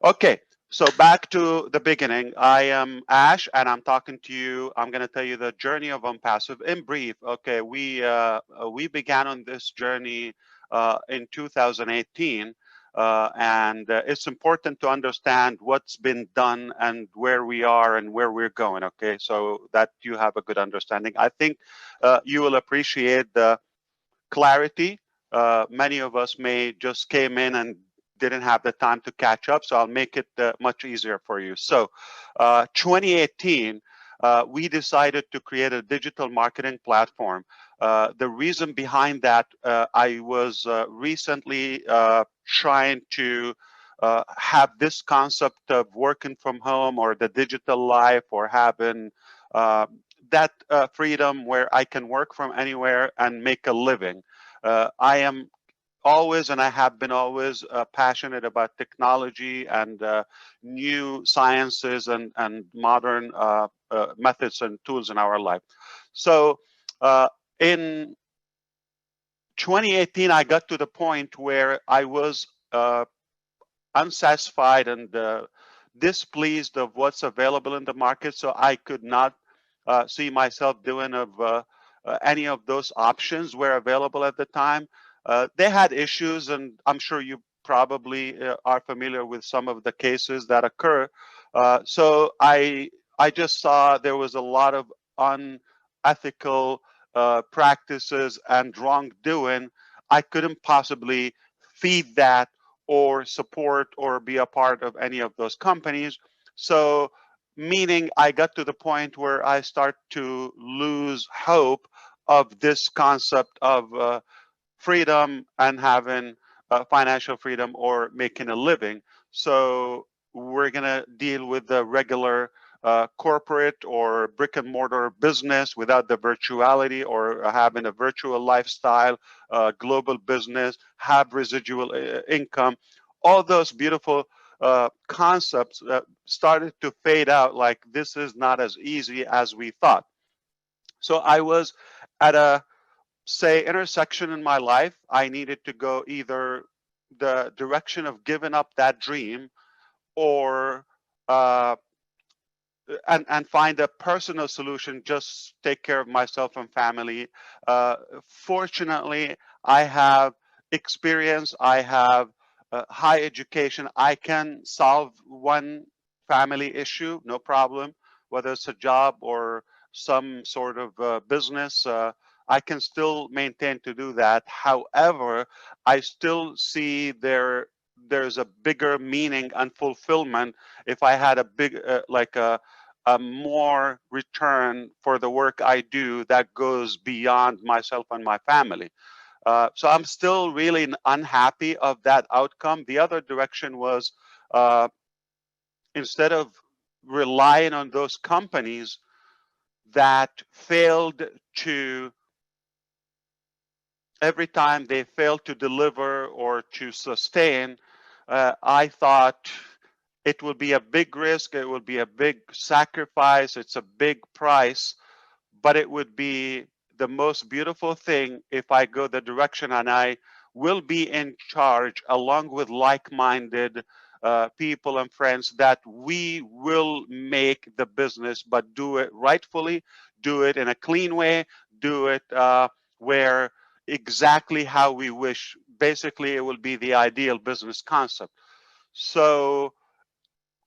Okay, so back to the beginning. I am Ash, and I'm talking to you. I'm going to tell you the journey of ONPASSIVE in brief. Okay, we began on this journey in 2018, and it's important to understand what's been done and where we are and where we're going. Okay, so that you have a good understanding. I think you will appreciate the clarity. Many of us may just came in and didn't have the time to catch up, so I'll make it much easier for you. So, 2018, we decided to create a digital marketing platform. The reason behind that, I was recently trying to have this concept of working from home or the digital life or having that freedom where I can work from anywhere and make a living. I am always, and I have been always, passionate about technology and new sciences and modern methods and tools in our life. So in 2018, I got to the point where I was unsatisfied and displeased of what's available in the market. So I could not see myself doing of any of those options were available at the time. They had issues, and I'm sure you probably are familiar with some of the cases that occur. So I just saw there was a lot of unethical practices and wrongdoing. I couldn't possibly feed that or support or be a part of any of those companies. So, meaning I got to the point where I start to lose hope of this concept of freedom and having financial freedom or making a living. So we're going to deal with the regular corporate or brick and mortar business without the virtuality or having a virtual lifestyle, global business, have residual income. All those beautiful concepts started to fade out, like this is not as easy as we thought. So I was at a, say, intersection in my life. I needed to go either the direction of giving up that dream or uh, and find a personal solution, just take care of myself and family. Fortunately, I have experience, I have high education. I can solve one family issue, no problem, whether it's a job or some sort of business. I can still maintain to do that. However, I still see there's a bigger meaning and fulfillment if I had a big like a more return for the work I do that goes beyond myself and my family. So I'm still really unhappy of that outcome. The other direction was uh, instead of relying on those companies that failed to, every time they failed to deliver or to sustain, I thought it will be a big risk, it will be a big sacrifice, it's a big price, but it would be the most beautiful thing if I go the direction and I will be in charge along with like-minded people and friends that we will make the business, but do it rightfully, do it in a clean way, do it where exactly how we wish. Basically, it will be the ideal business concept. So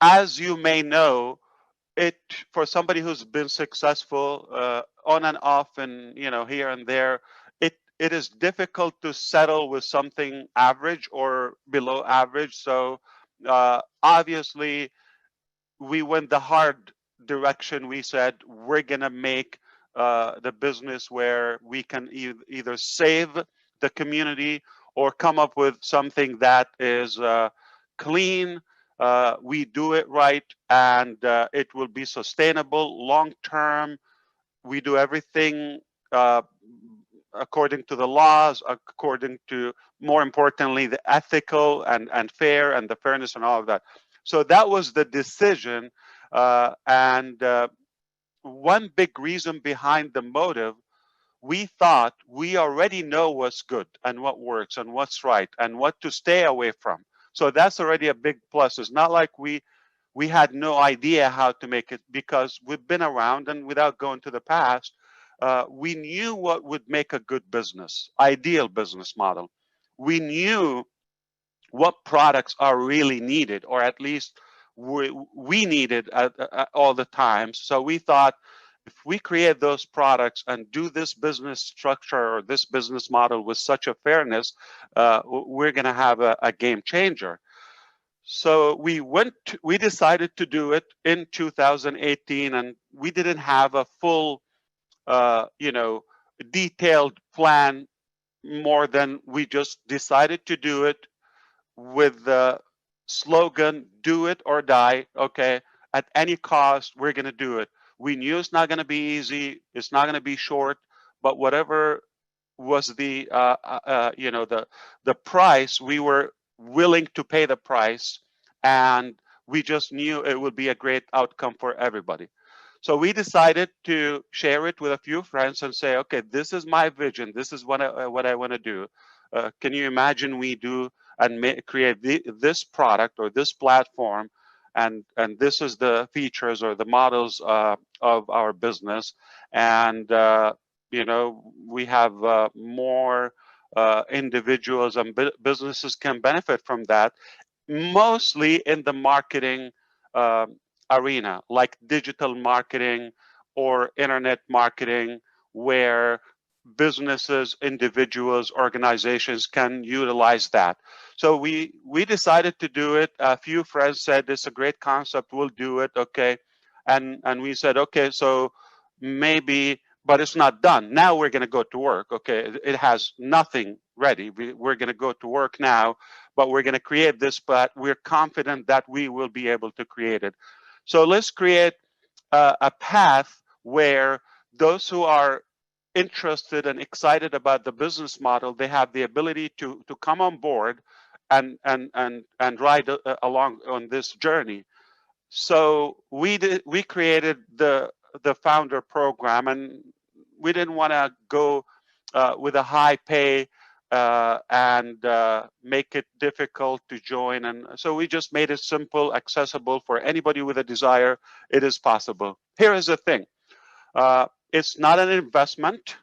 as you may know, it, for somebody who's been successful on and off and here and there, it is difficult to settle with something average or below average. So obviously we went the hard direction. We said we're gonna make the business where we can either save the community or come up with something that is clean. We do it right, and it will be sustainable long term. We do everything uh, according to the laws, according to, more importantly, the ethical and fair and the fairness and all of that. So that was the decision. And one big reason behind the motive, we thought we already know what's good and what works and what's right and what to stay away from. So that's already a big plus. It's not like we had no idea how to make it, because we've been around, and without going to the past, we knew what would make a good business, ideal business model. We knew what products are really needed, or at least we needed at all the times. So we thought, if we create those products and do this business structure or this business model with such a fairness, we're going to have a game changer. So we decided to do it in 2018, and we didn't have a full, detailed plan, more than we just decided to do it with the slogan, do it or die. Okay, at any cost, we're going to do it. We knew it's not going to be easy, it's not going to be short, but whatever was the price, we were willing to pay the price, and we just knew it would be a great outcome for everybody. So we decided to share it with a few friends and say, okay, this is my vision, this is what I want to do. Can you imagine we do and create this product or this platform, and this is the features or the models of our business, and we have more individuals and businesses can benefit from that, mostly in the marketing arena, like digital marketing or internet marketing, where businesses, individuals, organizations can utilize that. So we decided to do it. A few friends said it's a great concept, we'll do it. Okay, and we said, okay, so maybe, but it's not done. Now we're going to go to work. Okay, it has nothing ready. We're going to go to work now, but we're going to create this, but we're confident that we will be able to create it. So let's create a path where those who are interested and excited about the business model, they have the ability to come on board and ride along on this journey. So we created the founder program, and we didn't want to go with a high pay and make it difficult to join, and so we just made it simple, accessible for anybody with a desire. It is possible. Here is the thing, it's not an investment.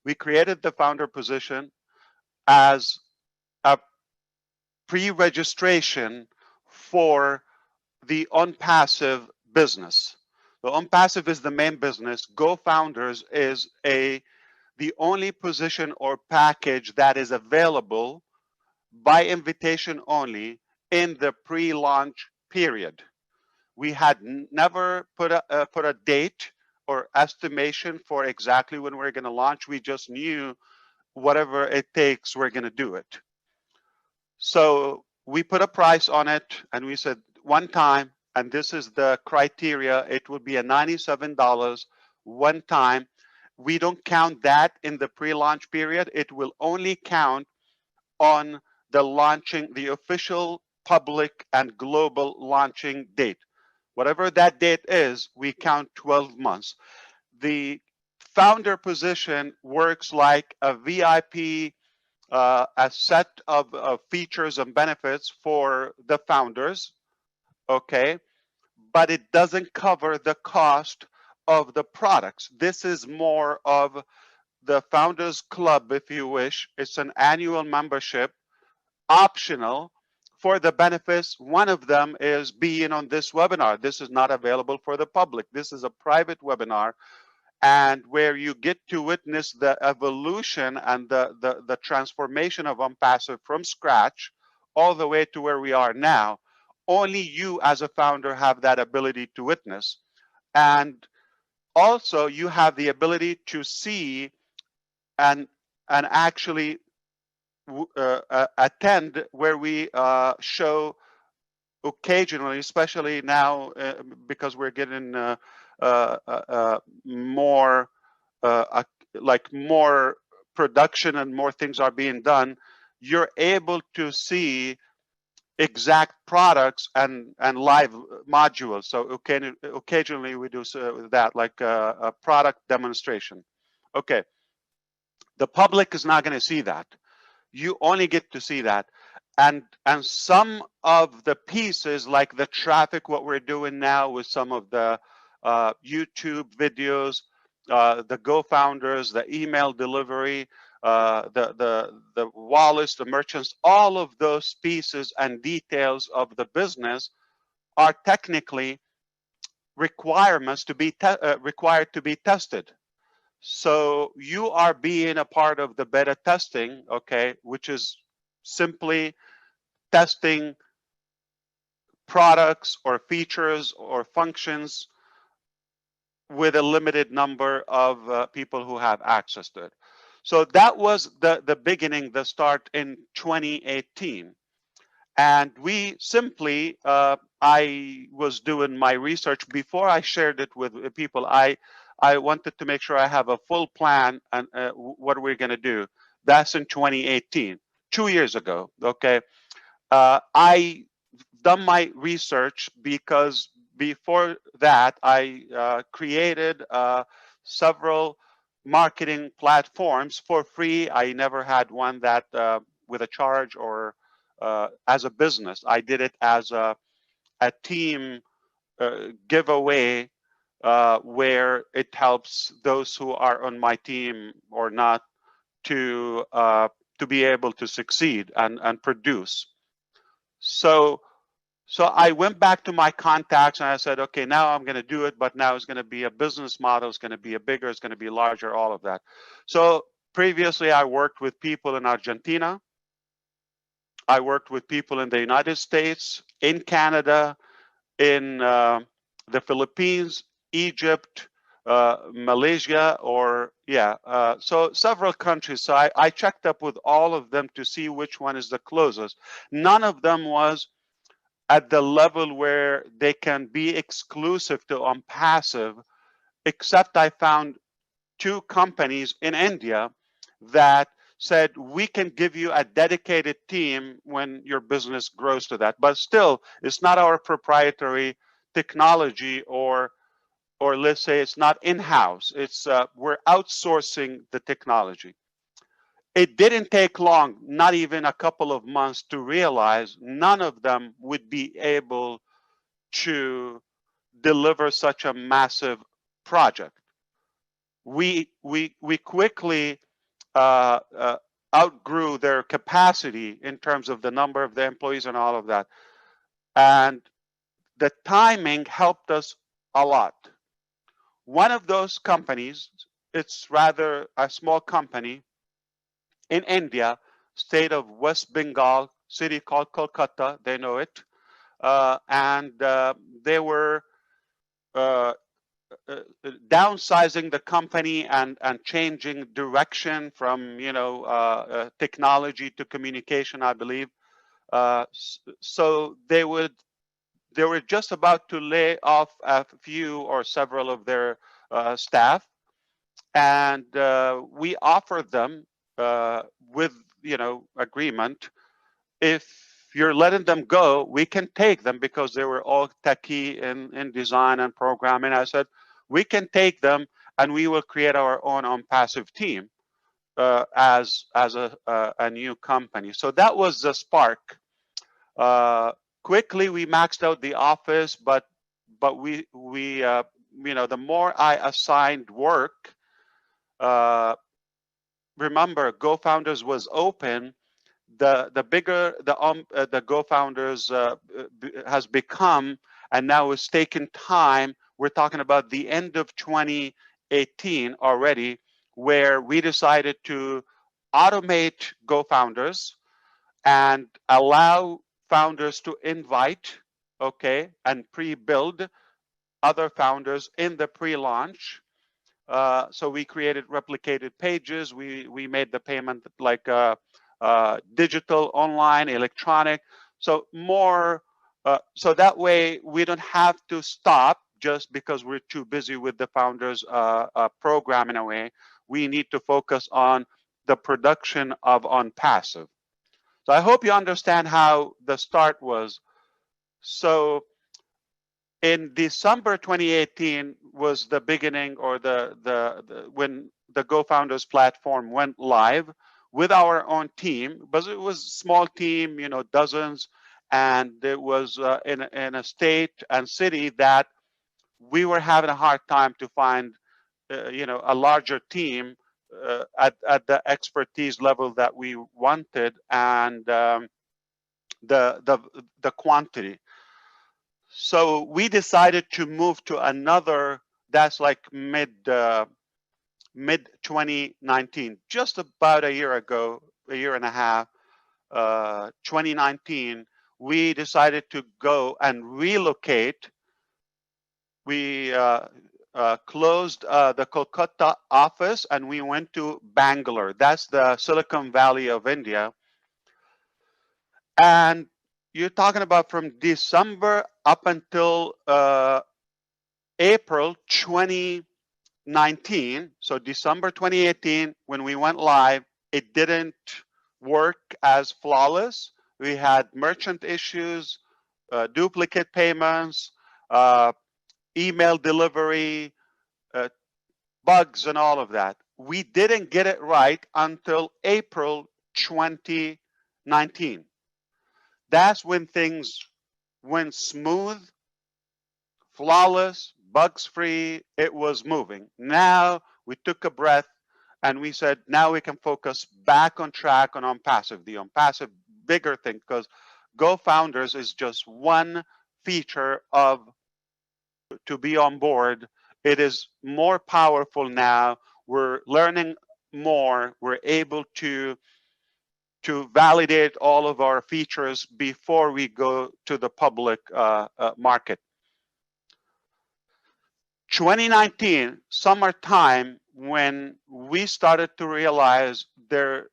We created the founder position as a pre-registration for the ONPASSIVE business. The ONPASSIVE is the main business. Go Founders is the only position or package that is available by invitation only in the pre-launch period. We had never put a date or estimation for exactly when we're going to launch. We just knew whatever it takes, we're going to do it. So we put a price on it, and we said one time, and this is the criteria, it would be a $97 one time. We don't count that in the pre-launch period. It will only count on the launching, the official public and global launching date. Whatever that date is, we count 12 months. The founder position works like a VIP, a set of features and benefits for the founders, okay? But it doesn't cover the cost of the products. This is more of the Founders Club, if you wish. It's an annual membership, optional for the benefits. One of them is being on this webinar. This is not available for the public. This is a private webinar, and where you get to witness the evolution and the transformation of ONPASSIVE from scratch all the way to where we are now. Only you as a founder have that ability to witness. And also you have the ability to see and actually attend where we show occasionally, especially now because we're getting more like more production and more things are being done. You're able to see exact products and live modules. So occasionally we do that, like a product demonstration. Okay, the public is not going to see that. You only get to see that. and some of the pieces, like the traffic, what we're doing now with some of the YouTube videos, the Go Founders, the email delivery, the wallets, the merchants, all of those pieces and details of the business are technically requirements to be required to be tested. So you are being a part of the beta testing, okay, which is simply testing products or features or functions with a limited number of people who have access to it. So that was the beginning, the start in 2018. And we simply, I was doing my research before I shared it with people. I wanted to make sure I have a full plan and what we're going to do. That's in 2018, 2 years ago. Okay. I done my research because before that I created several marketing platforms for free. I never had one that with a charge or as a business. I did it as a team giveaway where it helps those who are on my team or not to be able to succeed and produce. So I went back to my contacts and I said, okay, now I'm going to do it, but now it's going to be a business model. It's going to be a bigger, it's going to be larger, all of that. So previously I worked with people in Argentina. I worked with people in the United States, in Canada, in the Philippines, Egypt, Malaysia, so several countries. So I checked up with all of them to see which one is the closest. None of them was at the level where they can be exclusive to ONPASSIVE, except I found two companies in India that said we can give you a dedicated team when your business grows to that. But still, it's not our proprietary technology, or let's say it's not in-house. It's we're outsourcing the technology. It didn't take long, not even a couple of months, to realize none of them would be able to deliver such a massive project. We quickly outgrew their capacity in terms of the number of the employees and all of that, and the timing helped us a lot. One of those companies, it's rather a small company in India, state of West Bengal, city called Kolkata. They know it, and they were downsizing the company and changing direction from technology to communication, I believe. So they were just about to lay off a few or several of their staff, and we offered them with agreement, if you're letting them go, we can take them, because they were all techie in design and programming. I said, we can take them and we will create our own ONPASSIVE team as a new company. So that was the spark. Quickly we maxed out the office, but we the more I assigned work, remember, Go Founders was open. The bigger the Go Founders has become, and now it's taken time. We're talking about the end of 2018 already, where we decided to automate Go Founders and allow founders to invite, okay, and pre-build other founders in the pre-launch. So we created replicated pages. We made the payment like digital, online, electronic. So more, so that way we don't have to stop just because we're too busy with the founders program in a way. We need to focus on the production of ONPASSIVE. So I hope you understand how the start was. So in December 2018 was the beginning, or the when the Go Founders platform went live. with our own team, but it was a small team, dozens, and it was in a state and city that we were having a hard time to find, a larger team at the expertise level that we wanted, and the quantity. So we decided to move to another. That's like mid 2019, just about a year ago, a year and a half, 2019. We decided to go and relocate. We closed the Kolkata office and we went to Bangalore. That's the Silicon Valley of India. And you're talking about from December up until April 2019. So December 2018, when we went live, it didn't work as flawless. We had merchant issues, duplicate payments, email delivery, bugs, and all of that. We didn't get it right until April 2019. That's when things went smooth, flawless, bugs free. It was moving. Now we took a breath and we said, now we can focus back on track on ONPASSIVE, the ONPASSIVE bigger thing, because Go Founders is just one feature of to be on board. It is more powerful now. We're learning more. We're able to validate all of our features before we go to the public market. 2019, summertime, when we started to realize the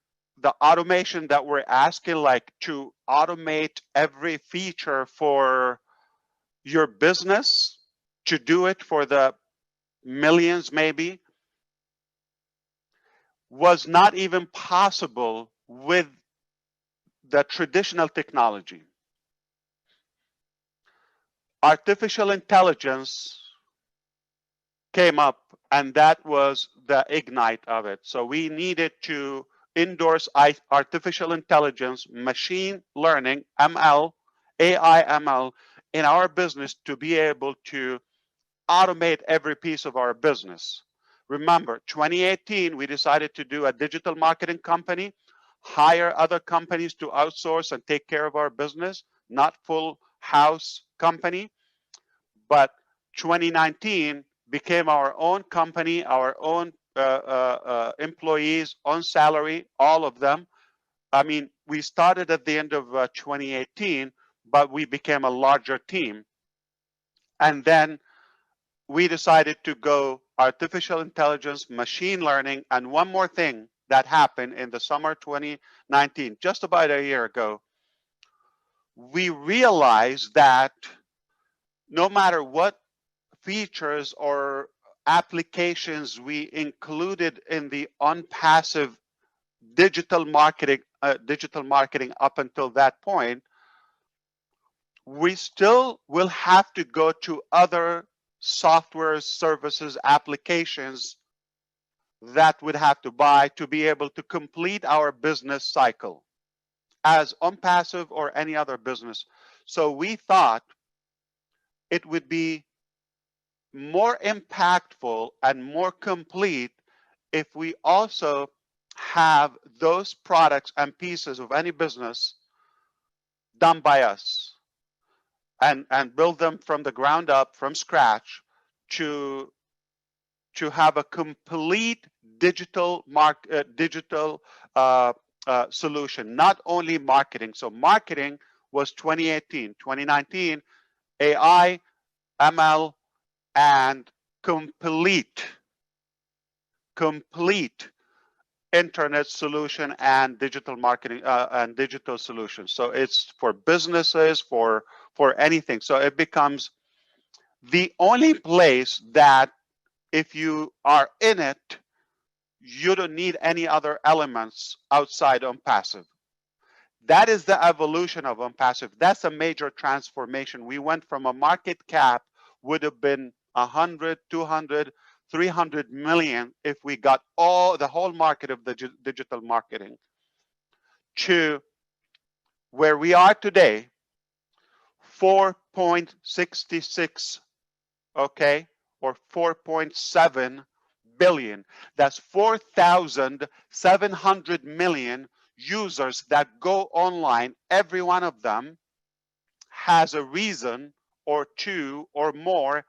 automation that we're asking, like to automate every feature for your business, to do it for the millions maybe, was not even possible with the traditional technology. Artificial intelligence came up, and that was the ignite of it. So we needed to endorse artificial intelligence, machine learning, ML, AI ML in our business to be able to automate every piece of our business. Remember, 2018, we decided to do a digital marketing company, hire other companies to outsource and take care of our business, not full house company. But 2019 became our own company, our own employees, on salary, all of them. I mean, we started at the end of 2018, but we became a larger team. And then we decided to go artificial intelligence, machine learning, and one more thing that happened in the summer 2019, just about a year ago. We realized that no matter what features or applications we included in the ONPASSIVE digital marketing up until that point, we still will have to go to other software, services, applications that would have to buy to be able to complete our business cycle as ONPASSIVE or any other business. So we thought it would be more impactful and more complete if we also have those products and pieces of any business done by us and build them from the ground up, from scratch, to have a complete digital solution, not only marketing. So marketing was 2018, 2019, AI, ML, and complete internet solution and digital marketing and digital solutions. So it's for businesses, for anything. So it becomes the only place that if you are in it, you don't need any other elements outside ONPASSIVE. That is the evolution of ONPASSIVE. That's a major transformation. We went from a market cap would have been 100, 200, 300 million if we got the whole market of the digital marketing. to where we are today, 4.66, okay, or 4.7 billion. That's 4,700 million users that go online. Every one of them has a reason or two or more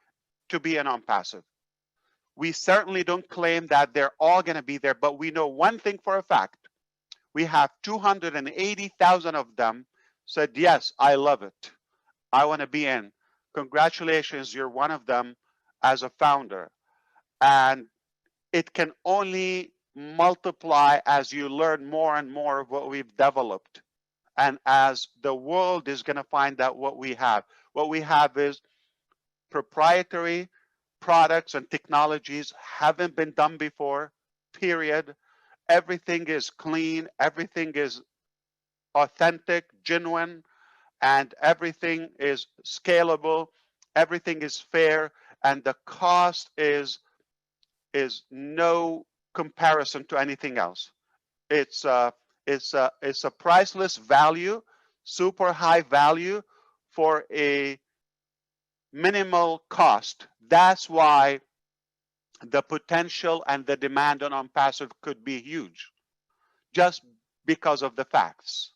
to be an ONPASSIVE. We certainly don't claim that they're all going to be there, but we know one thing for a fact. We have 280,000 of them said, yes, I love it. I want to be in. Congratulations, you're one of them as a founder. And it can only multiply as you learn more and more of what we've developed. And as the world is going to find out what we have. What we have is proprietary products and technologies haven't been done before, period. Everything is clean, everything is authentic, genuine, and everything is scalable, everything is fair, and the cost is no comparison to anything else. It's a priceless value, super high value for a minimal cost. That's why the potential and the demand on ONPASSIVE could be huge, just because of the facts.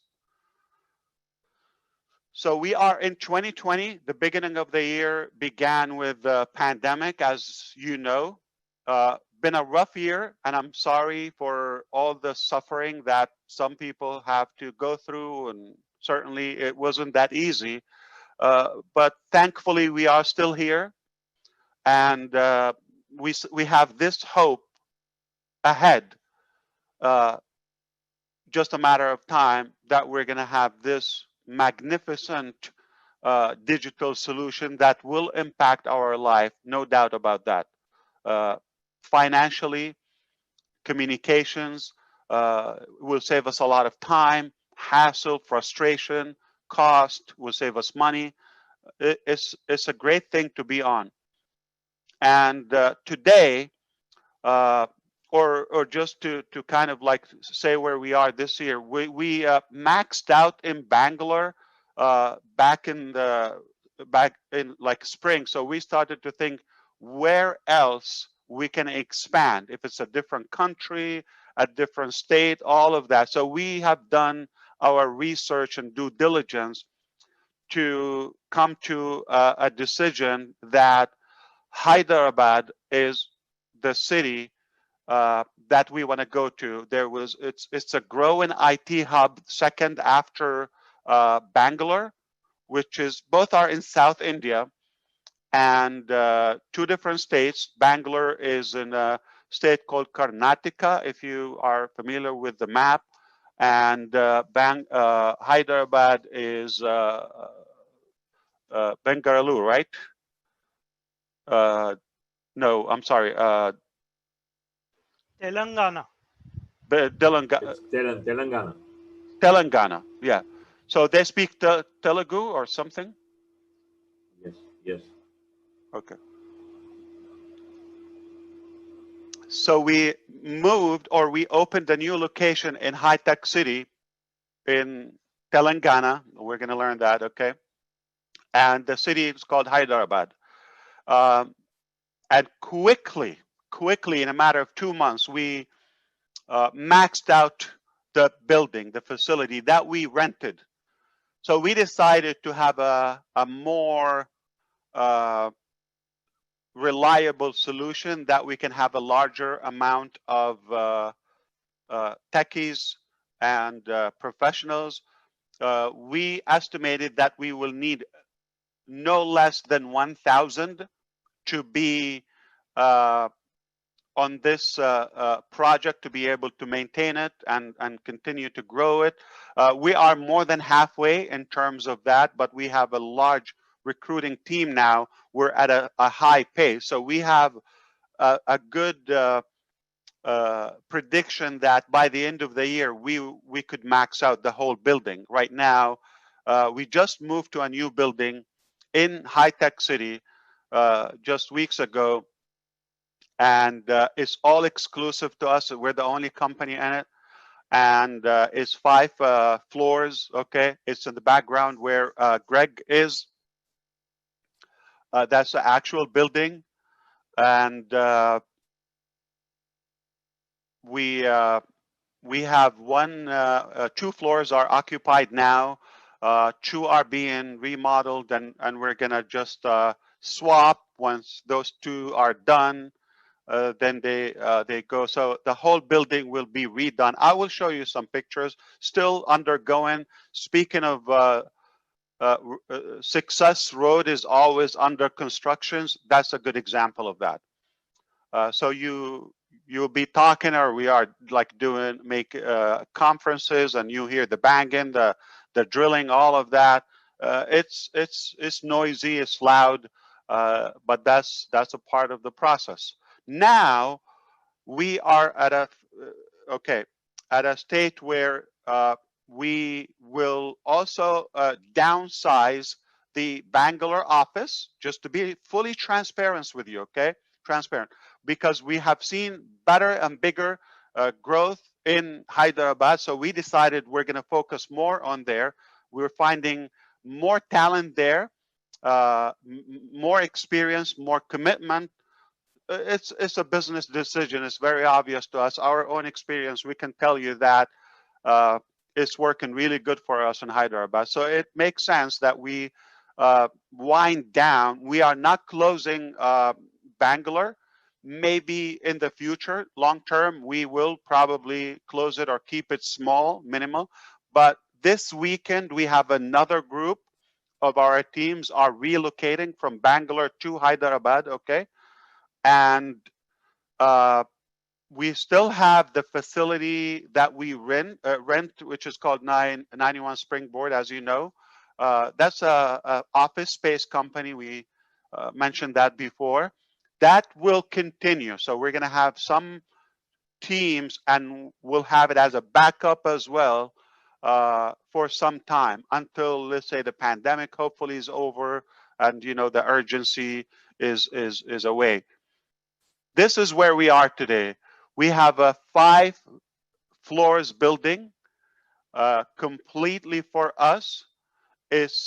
So we are in 2020. The beginning of the year began with the pandemic, as you know. Been a rough year, and I'm sorry for all the suffering that some people have to go through, and certainly it wasn't that easy. But thankfully, we are still here, and we have this hope ahead. Just a matter of time that we're going to have this magnificent digital solution that will impact our life, no doubt about that. Financially, communications will save us a lot of time, hassle, frustration, cost, will save us money. It's a great thing to be on. And today, or just to kind of like say where we are this year, we maxed out in Bangalore back in like spring. So we started to think where else we can expand, if it's a different country, a different state, all of that. So we have done our research and due diligence to come to a decision that Hyderabad is the city that we want to go to. It's a growing IT hub, second after Bangalore, which is both are in South India, and two different states. Bangalore is in a state called Karnataka, if you are familiar with the map, and Hyderabad is Bengaluru, right? No, I'm sorry. Telangana. Telangana. Telangana, yeah. So they speak Telugu or something? Yes. Okay. So we moved, or we opened a new location in High Tech City in Telangana. We're going to learn that, okay? And the city is called Hyderabad. And quickly, in a matter of 2 months, we maxed out the building, the facility that we rented. So we decided to have a more reliable solution that we can have a larger amount of techies and professionals. We estimated that we will need no less than 1,000 to be on this project, to be able to maintain it and continue to grow it. We are more than halfway in terms of that, but we have a large recruiting team now. We're at a high pace. So we have a good prediction that by the end of the year, we could max out the whole building. Right now, we just moved to a new building in High Tech City just weeks ago, and it's all exclusive to us. We're the only company in it. and it's 5 floors. Okay, it's in the background where Greg is. That's the actual building, and we we have 2 floors are occupied now. 2 are being remodeled, and we're gonna just swap once those 2 are done. Then they go. So the whole building will be redone. I will show you some pictures. Still undergoing. Speaking of success, road is always under constructions. That's a good example of that. So you'll be talking, or we are like doing make conferences, and you hear the banging, the drilling, all of that. It's noisy, it's loud, but that's a part of the process. Now we are at a okay at a state where we will also downsize the Bangalore office, just to be fully transparent with you. Okay, transparent, because we have seen better and bigger growth in Hyderabad, so we decided we're going to focus more on there. We're finding more talent there, more experience, more commitment. It's a business decision. It's very obvious to us. Our own experience, we can tell you that uh, it's working really good for us in Hyderabad. So it makes sense that we wind down. We are not closing Bangalore. Maybe in the future, long term, we will probably close it or keep it small, minimal. But this weekend, we have another group of our teams are relocating from Bangalore to Hyderabad. Okay, and uh, we still have the facility that we rent, which is called 91 Springboard, as you know. That's a office space company. We mentioned that before. That will continue. So we're going to have some teams, and we'll have it as a backup as well for some time until, let's say, the pandemic hopefully is over, and the urgency is away. This is where we are today. We have a 5 floors building completely for us. It's